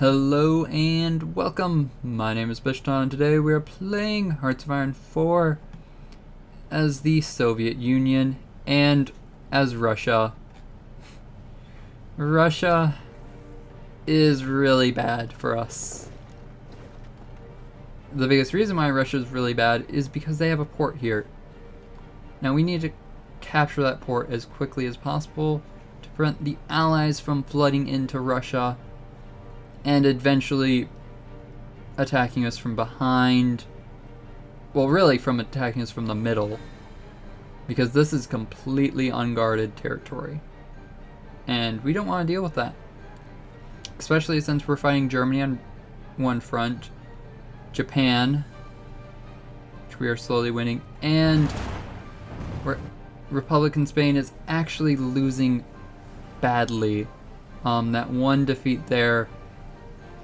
Hello and welcome. My name is Bishton and today we are playing Hearts of Iron 4 as the Soviet Union and as Russia. Russia is really bad for us. The biggest reason why Russia is really bad is because they have a port here. Now we need to capture that port as quickly as possible to prevent the Allies from flooding into Russia and eventually attacking us from behind. Well, really from attacking us from the middle, because this is completely unguarded territory. And we don't want to deal with that. Especially since we're fighting Germany on one front, Japan, which we are slowly winning, and Republican Spain is actually losing badly. That one defeat there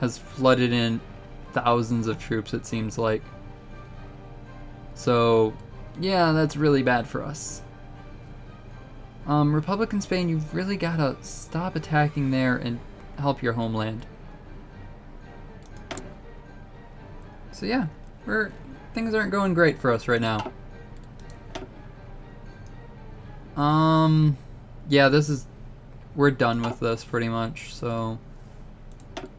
has flooded in thousands of troops, it seems like. So, yeah, that's really bad for us. Republican Spain, you've really gotta stop attacking there and help your homeland. So yeah, things aren't going great for us right now. Yeah, we're done with this pretty much, so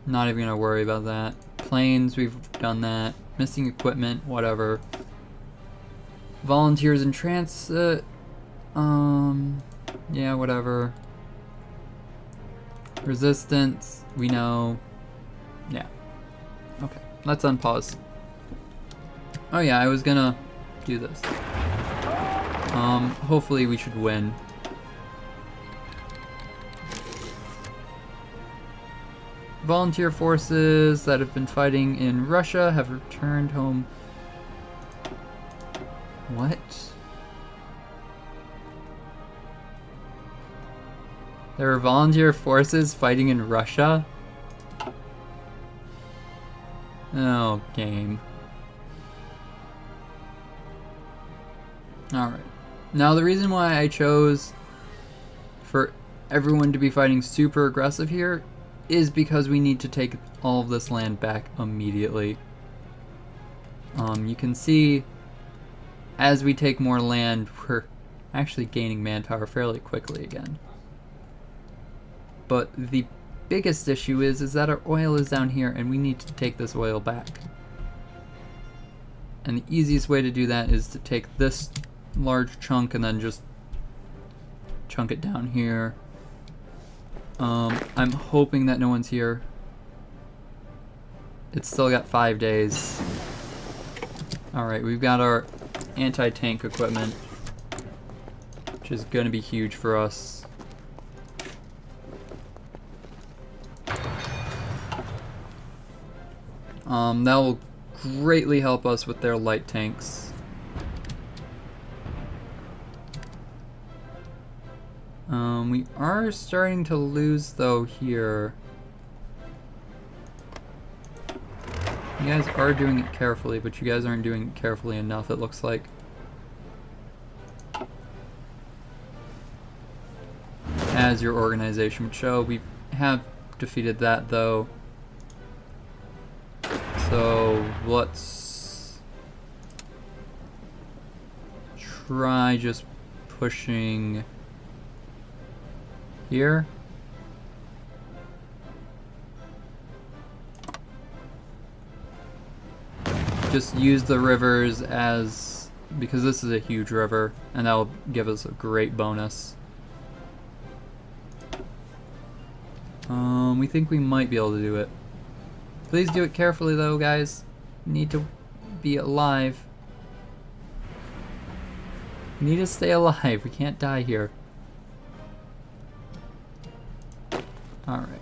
not even gonna worry about that. Planes, we've done that. Missing equipment, whatever. Volunteers in transit, yeah, whatever. Resistance, we know. Yeah. Okay, let's unpause. Oh yeah, I was gonna do this. Hopefully we should win. Volunteer forces that have been fighting in Russia have returned home. What? There are volunteer forces fighting in Russia? Oh, game. Alright. Now the reason why I chose for everyone to be fighting super aggressive here is because we need to take all of this land back immediately. You can see as we take more land, we're actually gaining manpower fairly quickly again. But the biggest issue is that our oil is down here and we need to take this oil back. And the easiest way to do that is to take this large chunk and then just chunk it down here. I'm hoping that no one's here. It's still got 5 days. Alright, we've got our anti-tank equipment, which is going to be huge for us. That will greatly help us with their light tanks. We are starting to lose though here. You guys are doing it carefully, but you guys aren't doing it carefully enough, it looks like. As your organization would show, we have defeated that though. So let's try just pushing here. Just use the rivers because this is a huge river and that will give us a great bonus. We think we might be able to do it. Please do it carefully though, guys. We need to be alive. We need to stay alive. We can't die here. Alright.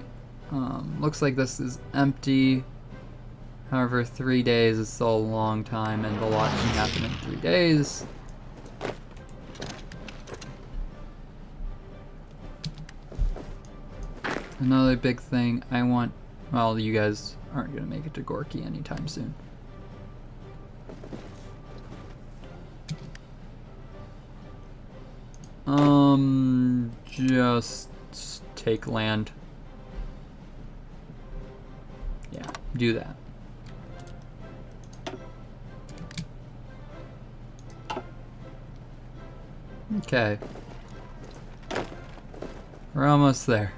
Looks like this is empty. However, 3 days is still a long time and a lot can happen in 3 days. Another big thing I want... Well, you guys aren't going to make it to Gorky anytime soon. Just take land. Yeah, do that. Okay. We're almost there.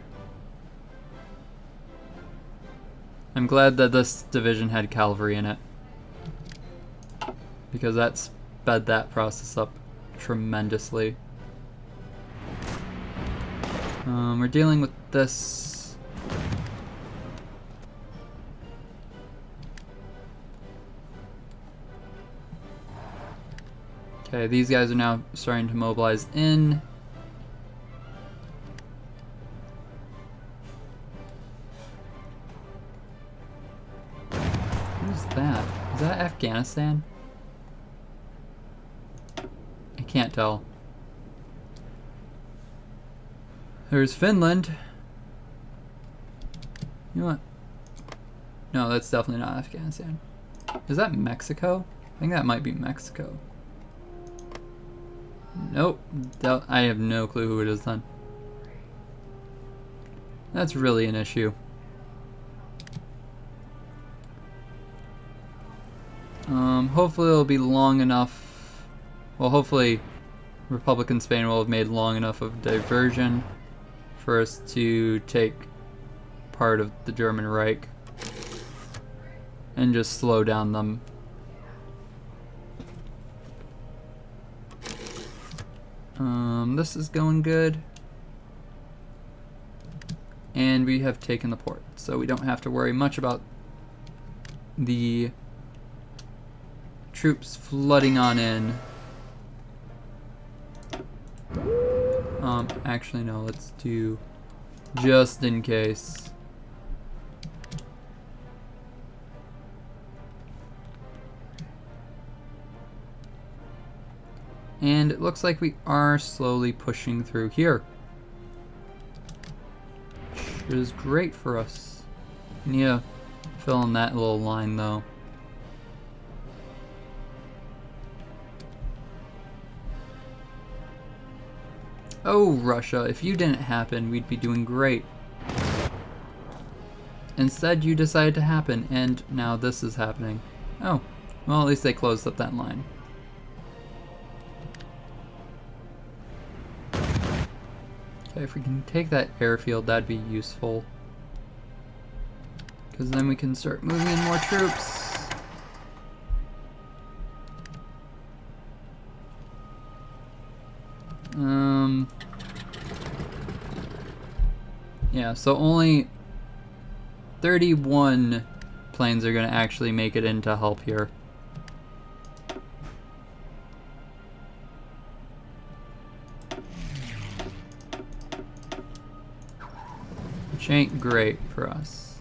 I'm glad that this division had cavalry in it, because that sped that process up tremendously. We're dealing with this. Okay, these guys are now starting to mobilize in. Who's that? Is that Afghanistan? I can't tell. There's Finland. You know what? No, that's definitely not Afghanistan. Is that Mexico? I think that might be Mexico. Nope. I have no clue who it is then. That's really an issue. Hopefully it'll be long enough. Well, hopefully Republican Spain will have made long enough of diversion for us to take part of the German Reich and just slow down them. This is going good. And we have taken the port, so we don't have to worry much about the troops flooding on in. Actually no, let's do just in case. And it looks like we are slowly pushing through here, which is great for us. We need to fill in that little line though. Oh, Russia, if you didn't happen, we'd be doing great. Instead, you decided to happen, and now this is happening. Oh, well, at least they closed up that line. Okay, if we can take that airfield, that'd be useful. Because then we can start moving in more troops. Yeah, so only 31 planes are going to actually make it in to help here. Which ain't great for us.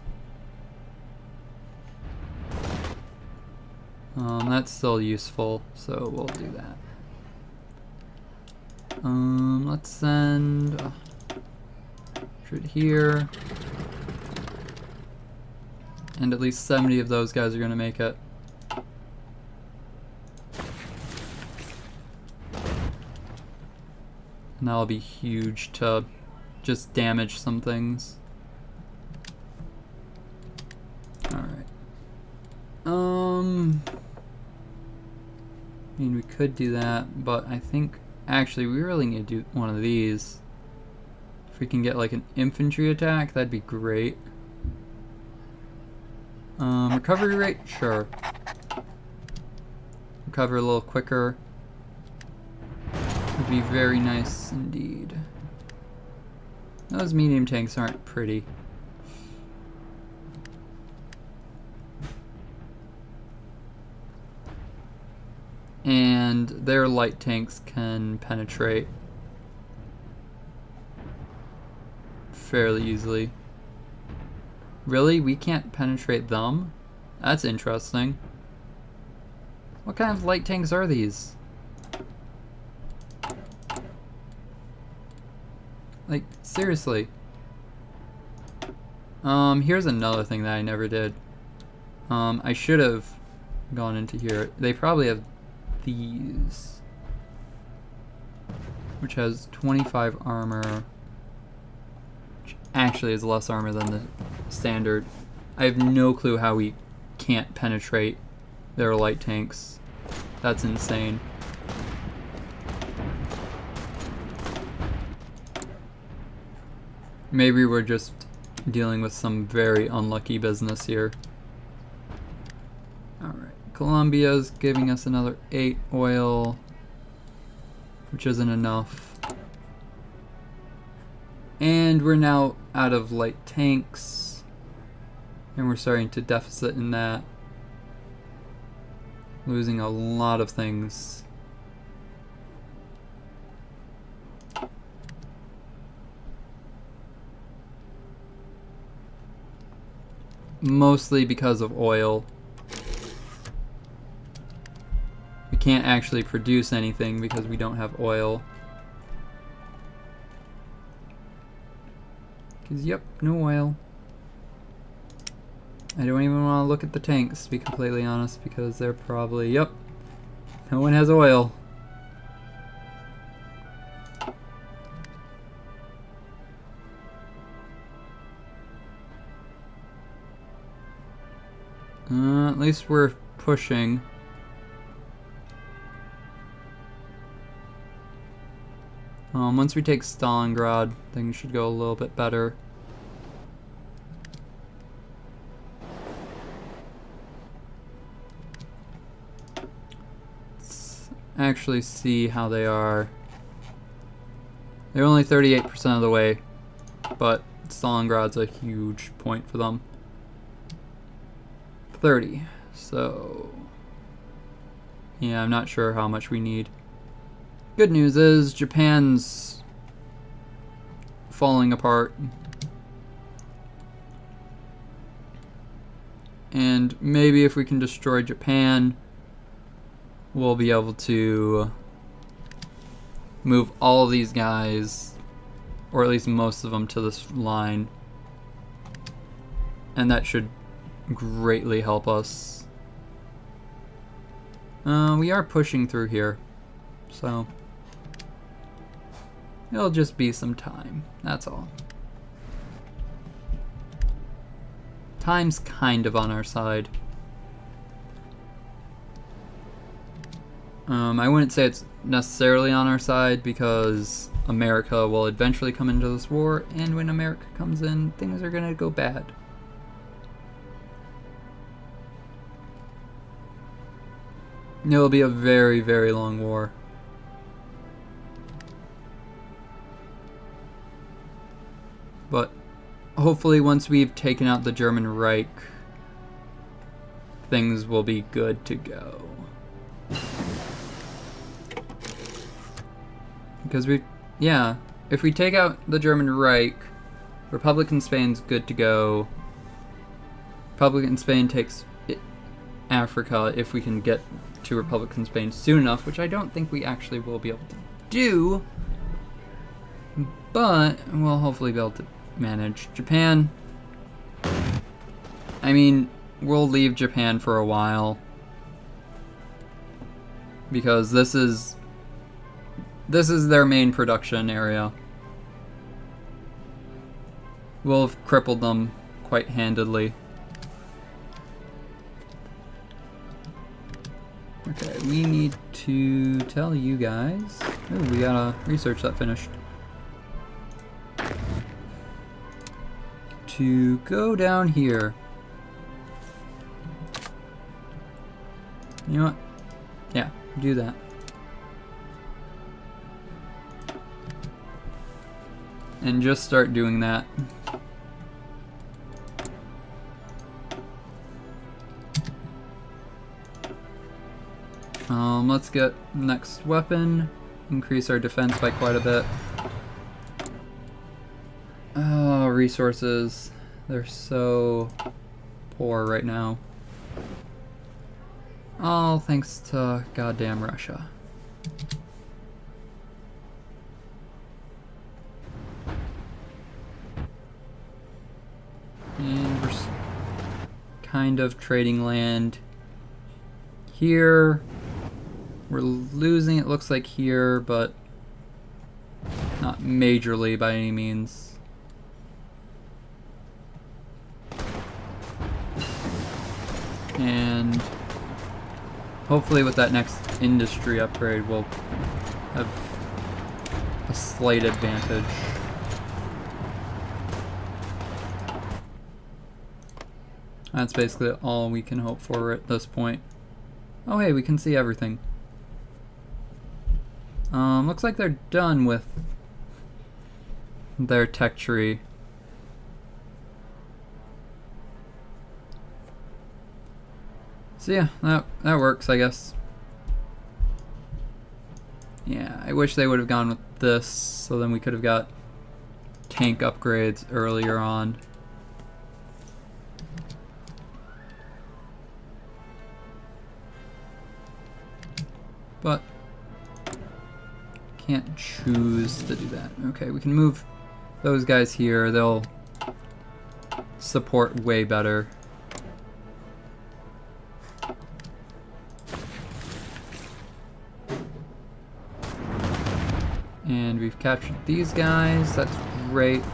That's still useful, so we'll do that. Let's send shoot here. And at least 70 of those guys are gonna make it. And that'll be huge to just damage some things. Alright. I mean, we could do that, but I think actually we really need to do one of these. If we can get like an infantry attack, that'd be great. Recovery rate? Sure. Recover a little quicker. Would be very nice indeed. Those medium tanks aren't pretty. And their light tanks can penetrate fairly easily. Really? We can't penetrate them? That's interesting. What kind of light tanks are these? Like, seriously. Here's another thing that I never did. I should have gone into here. They probably have these, which has 25 armor, which actually is less armor than the standard. I have no clue how we can't penetrate their light tanks. That's insane. Maybe we're just dealing with some very unlucky business here. Alright, Colombia's giving us another 8 oil, which isn't enough. And we're now out of light tanks, and we're starting to deficit in that. Losing a lot of things. Mostly because of oil. We can't actually produce anything because we don't have oil. Because, yep, no oil. I don't even want to look at the tanks, to be completely honest, because they're probably, yep, no one has oil. At least we're pushing. Once we take Stalingrad, things should go a little bit better. Let's actually see how they are. They're only 38% of the way, but Stalingrad's a huge point for them. 30. So, yeah, I'm not sure how much we need. Good news is Japan's falling apart. And maybe if we can destroy Japan, we'll be able to move all of these guys, or at least most of them, to this line. And that should greatly help us. We are pushing through here, so it'll just be some time, that's all. Time's kind of on our side. I wouldn't say it's necessarily on our side because America will eventually come into this war, and when America comes in, things are gonna go bad. It'll be a very, very long war. But hopefully once we've taken out the German Reich, things will be good to go. Because if we take out the German Reich, Republican Spain's good to go. Republican Spain takes Africa if we can get to Republican Spain soon enough, which I don't think we actually will be able to do, but we'll hopefully be able to manage. Japan, I mean, we'll leave Japan for a while because this is their main production area. We'll have crippled them quite handedly. Okay, we need to tell you guys. Oh, we got a research that finished. To go down here. You know what? Yeah, do that. And just start doing that. Let's get next weapon. Increase our defense by quite a bit. Oh, resources. They're so poor right now. All thanks to goddamn Russia. And we're kind of trading land here. We're losing, it looks like, here, but not majorly by any means. And hopefully with that next industry upgrade we'll have a slight advantage. That's basically all we can hope for at this point. Oh hey, we can see everything. Looks like they're done with their tech tree. So yeah, that works, I guess. Yeah, I wish they would have gone with this, so then we could have got tank upgrades earlier on. But can't choose to do that. Okay, we can move those guys here. They'll support way better. And we've captured these guys. That's great.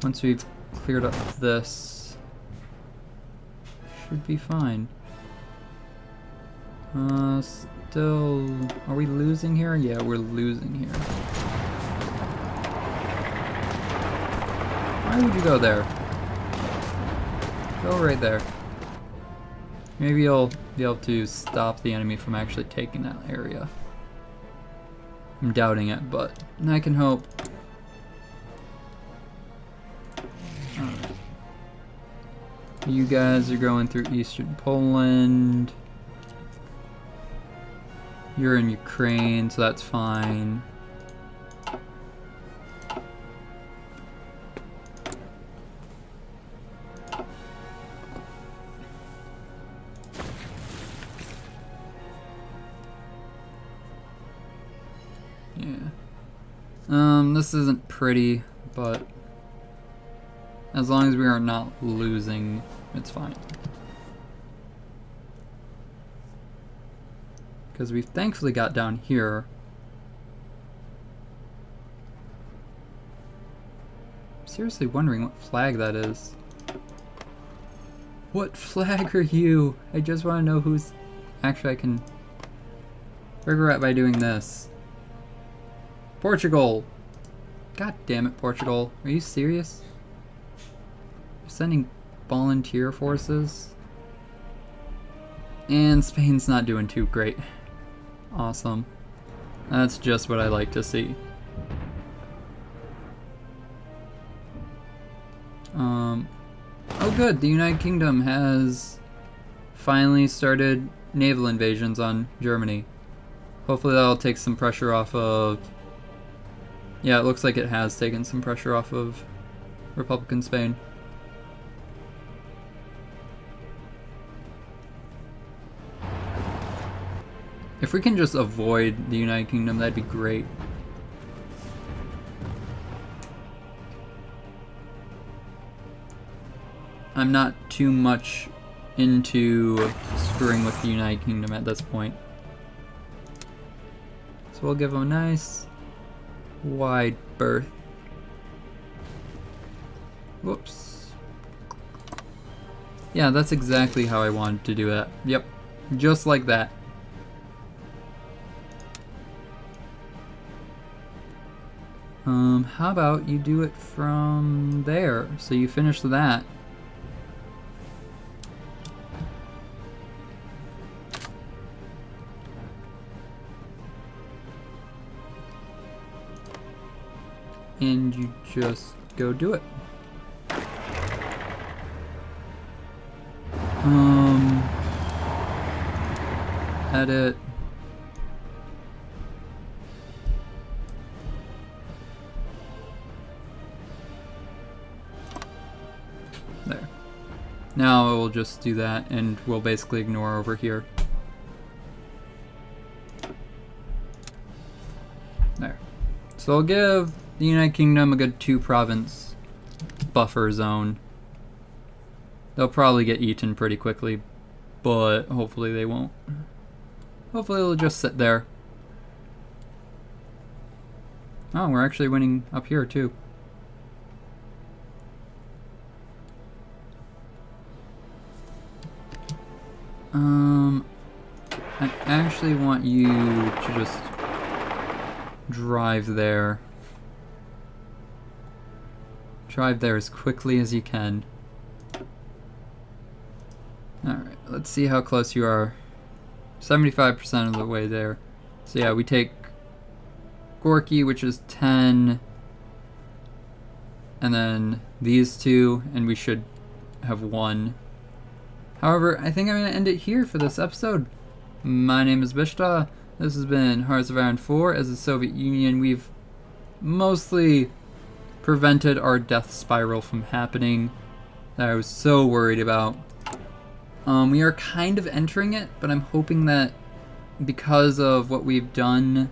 Once we've cleared up this, should be fine. Still, are we losing here? Yeah, we're losing here. Why would you go there? Go right there. Maybe you'll be able to stop the enemy from actually taking that area. I'm doubting it, but I can hope. Alright. You guys are going through Eastern Poland. You're in Ukraine, so that's fine. This isn't pretty, but as long as we are not losing, it's fine. Because we've thankfully got down here. I'm seriously wondering what flag that is. What flag are you? I just want to know who's... Actually, I can figure out by doing this. Portugal! God damn it, Portugal. Are you serious? You're sending volunteer forces? And Spain's not doing too great. Awesome. That's just what I like to see. Oh good, the United Kingdom has finally started naval invasions on Germany. Hopefully that'll take some pressure off of... Yeah, it looks like it has taken some pressure off of Republican Spain. If we can just avoid the United Kingdom, that'd be great. I'm not too much into screwing with the United Kingdom at this point. So we'll give them a nice wide berth. Whoops. Yeah, that's exactly how I wanted to do that. Yep, just like that. How about you do it from there? So you finish that. And you just go do it. Edit. There. Now we'll just do that and we'll basically ignore over here. There. So I'll give the United Kingdom a good 2-province buffer zone. They'll probably get eaten pretty quickly, but hopefully they won't. Hopefully they'll just sit there. Oh, we're actually winning up here too. I actually want you to just drive there. Drive there as quickly as you can. Alright, let's see how close you are. 75% of the way there. So yeah, we take Gorky, which is 10, and then these two, and we should have 1. However, I think I'm going to end it here for this episode. My name is Bishta. This has been Hearts of Iron 4. As the Soviet Union, we've mostly prevented our death spiral from happening that I was so worried about. We are kind of entering it, but I'm hoping that because of what we've done,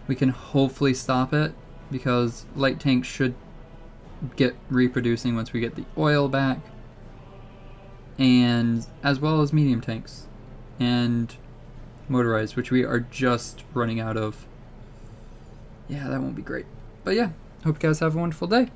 we can hopefully stop it, because light tanks should get reproducing once we get the oil back, and as well as medium tanks and motorized, which we are just running out of. Yeah, that won't be great. But yeah, hope you guys have a wonderful day.